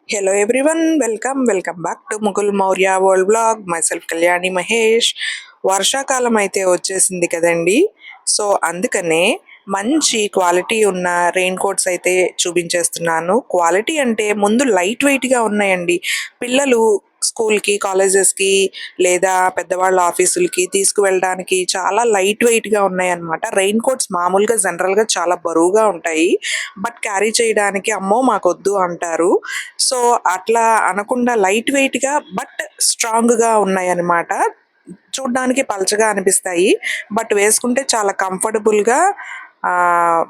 Hello everyone, welcome back to Mukul Maurya World Vlog. Myself Kalyani Mahesh. వర్షాకాలం అయితే వచ్చేసింది కదండి. సో అందుకనే మంచి క్వాలిటీ ఉన్న రెయిన్ కోట్స్ అయితే చూపించేస్తున్నాను. క్వాలిటీ అంటే ముందు లైట్ వెయిట్‌గా ఉన్నాయండి. పిల్లలు స్కూల్‌కి, కాలేజెస్‌కి లేదా పెద్దవాళ్ళ ఆఫీసులకి తీసుకువెళ్ళడానికి చాలా లైట్ వెయిట్‌గా ఉన్నాయన్నమాట. రెయిన్ కోట్స్ మామూలుగా జనరల్‌గా చాలా బరువుగా ఉంటాయి. బట్ క్యారీ చేయడానికి అమ్మో మాకొద్దు అంటారు. సో అట్లా అనకుండా లైట్ వెయిట్‌గా బట్ స్ట్రాంగ్‌గా ఉన్నాయన్నమాట. చూడ్డానికి పలచగా అనిపిస్తాయి. బట్ వేసుకుంటే చాలా కంఫర్టబుల్‌గా ఆహ్,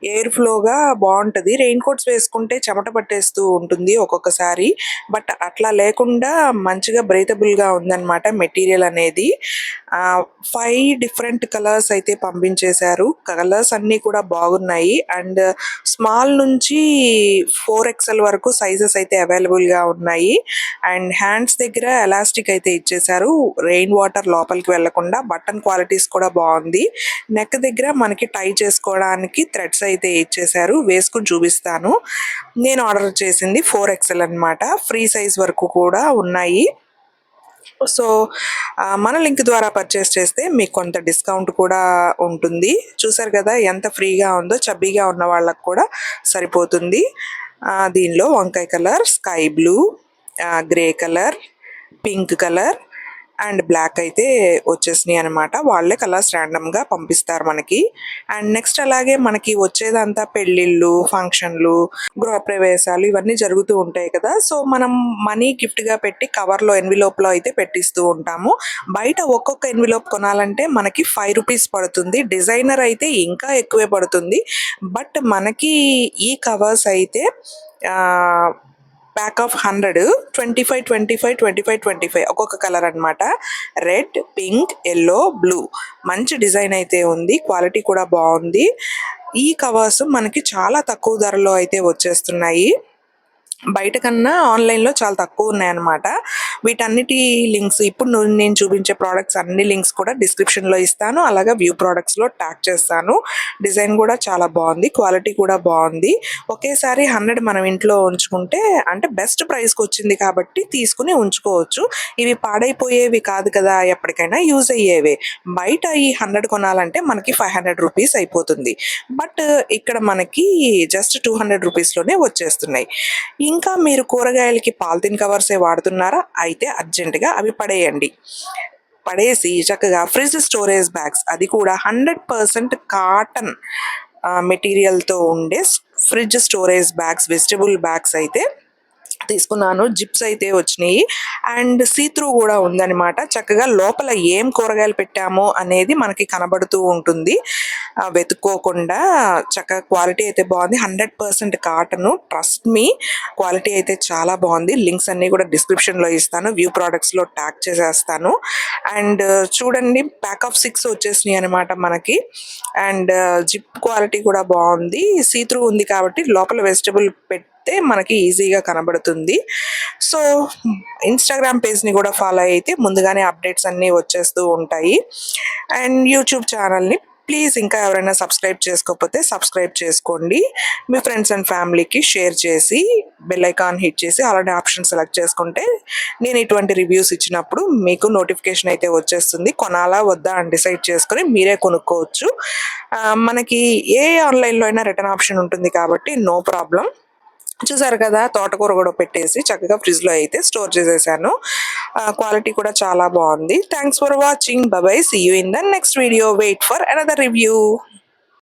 ఎయిర్ ఫ్లోగా బావుంటది. రెయిన్ కోట్స్ వేసుకుంటే చెమట పట్టేస్తూ ఉంటుంది ఒక్కొక్కసారి. బట్ అట్లా లేకుండా మంచిగా బ్రీతబుల్‌గా ఉందన్నమాట మెటీరియల్ అనేది. 5 డిఫరెంట్ కలర్స్ అయితే పంపించేశారు. కలర్స్ అన్నీ కూడా బాగున్నాయి. అండ్ స్మాల్ నుంచి 4 ఎక్స్ఎల్ వరకు సైజెస్ అయితే అవైలబుల్‌గా ఉన్నాయి. అండ్ హ్యాండ్స్ దగ్గర ఎలాస్టిక్ అయితే ఇచ్చేశారు. రెయిన్ వాటర్ లోపలికి వెళ్ళకుండా. బటన్ క్వాలిటీస్ కూడా బావుంది. నెక్ దగ్గర మనకి టై చేసుకోవడానికి థ్రెడ్స్ అయితే ఇచ్చేశారు. వేసుకొని చూపిస్తాను. నేను ఆర్డర్ చేసింది 4 ఎక్స్ఎల్ అన్నమాట. ఫ్రీ సైజ్ వరకు కూడా ఉన్నాయి. సో మన లింక్ ద్వారా పర్చేస్ చేస్తే మీకు కొంత డిస్కౌంట్ కూడా ఉంటుంది. చూసారు కదా ఎంత ఫ్రీగా ఉందో. చబ్బీగా ఉన్న వాళ్ళకి కూడా సరిపోతుంది. దీనిలో వంకాయ colour, sky blue, grey colour, pink colour and black అయితే వచ్చేసినాయి అనమాట. వాళ్ళే కలర్స్ ర్యాండమ్గా పంపిస్తారు మనకి. అండ్ నెక్స్ట్ అలాగే మనకి వచ్చేదంతా పెళ్ళిళ్ళు, ఫంక్షన్లు, గృహప్రవేశాలు ఇవన్నీ జరుగుతూ ఉంటాయి కదా. సో మనం మనీ గిఫ్ట్గా పెట్టి కవర్లో ఎన్విలోప్లో అయితే పెట్టిస్తూ ఉంటాము. బయట ఒక్కొక్క ఎన్విలోప్ కొనాలంటే మనకి 5 రూపీస్ పడుతుంది. డిజైనర్ అయితే ఇంకా ఎక్కువే పడుతుంది. బట్ మనకి ఈ కవర్స్ అయితే ప్యాక్ ఆఫ్ 100 25 25 25 25 ఒక్కొక్క కలర్ అన్నమాట. రెడ్, పింక్, యెల్లో, బ్లూ మంచి డిజైన్ అయితే ఉంది. క్వాలిటీ కూడా బాగుంది. ఈ కవర్స్ మనకి చాలా తక్కువ ధరలో అయితే వచ్చేస్తున్నాయి. బయట కన్నా ఆన్లైన్లో చాలా తక్కువ ఉన్నాయన్నమాట. వీటన్నిటి లింక్స్ ఇప్పుడు నేను చూపించే ప్రోడక్ట్స్ అన్ని లింక్స్ కూడా డిస్క్రిప్షన్లో ఇస్తాను. అలాగే వ్యూ ప్రోడక్ట్స్లో ట్యాగ్ చేస్తాను. డిజైన్ కూడా చాలా బాగుంది. క్వాలిటీ కూడా బాగుంది. ఒకేసారి 100 మనం ఇంట్లో ఉంచుకుంటే అంటే బెస్ట్ ప్రైస్కి వచ్చింది కాబట్టి తీసుకుని ఉంచుకోవచ్చు. ఇవి పాడైపోయేవి కాదు కదా, ఎప్పటికైనా యూజ్ అయ్యేవే. బయట ఈ 100 కొనాలంటే మనకి 500 రూపీస్ అయిపోతుంది. బట్ ఇక్కడ మనకి జస్ట్ 200 రూపీస్లోనే వచ్చేస్తున్నాయి. ఇంకా మీరు కూరగాయలకి పాలిథిన్ కవర్సే వాడుతున్నారా? అయితే అర్జెంటుగా అవి పడేయండి. పడేసి చక్కగా ఫ్రిడ్జ్ స్టోరేజ్ బ్యాగ్స్, అది కూడా 100% కాటన్ మెటీరియల్తో ఉండే fridge storage bags, vegetable bags అయితే తీసుకున్నాను. జిప్స్ అయితే వచ్చినాయి. అండ్ సీత్రూ కూడా ఉందన్నమాట. చక్కగా లోపల ఏం కూరగాయలు పెట్టామో అనేది మనకి కనబడుతూ ఉంటుంది. వెతుక్కోకుండా చక్కగా క్వాలిటీ అయితే బాగుంది. 100% కాటన్. ట్రస్ట్ మీ, క్వాలిటీ అయితే చాలా బాగుంది. లింక్స్ అన్నీ కూడా డిస్క్రిప్షన్లో ఇస్తాను. వ్యూ ప్రోడక్ట్స్లో ట్యాగ్ చేసేస్తాను. అండ్ చూడండి ప్యాక్ ఆఫ్ 6 వచ్చేసినాయి అనమాట మనకి. అండ్ జిప్ క్వాలిటీ కూడా బాగుంది. సీత్రూ ఉంది కాబట్టి లోపల వెజిటబుల్ పెడితే మనకి ఈజీగా కనబడుతుంది. సో ఇన్స్టాగ్రామ్ పేజ్ని కూడా ఫాలో అయితే ముందుగానే అప్డేట్స్ అన్నీ వచ్చేస్తూ ఉంటాయి. అండ్ యూట్యూబ్ ఛానల్ని ప్లీజ్ ఇంకా ఎవరైనా సబ్స్క్రైబ్ చేసుకోకపోతే సబ్స్క్రైబ్ చేసుకోండి. మీ ఫ్రెండ్స్ అండ్ ఫ్యామిలీకి షేర్ చేసి బెల్ ఐకాన్ హిట్ చేసి అలాంటి ఆప్షన్ సెలెక్ట్ చేసుకుంటే నేను ఇటువంటి రివ్యూస్ ఇచ్చినప్పుడు మీకు నోటిఫికేషన్ అయితే వచ్చేస్తుంది. కొనాలా వద్దా అని డిసైడ్ చేసుకొని మీరే కొనుక్కోవచ్చు. మనకి ఏ ఆన్లైన్లో అయినా రిటర్న్ ఆప్షన్ ఉంటుంది కాబట్టి నో ప్రాబ్లం. చూసారు కదా, తోటకూర కూడా పెట్టేసి చక్కగా ఫ్రిడ్జ్లో అయితే స్టోర్ చేసేసాను. క్వాలిటీ కూడా చాలా బాగుంది. Thanks for watching. Bye bye. See you in the next video. Wait for another review.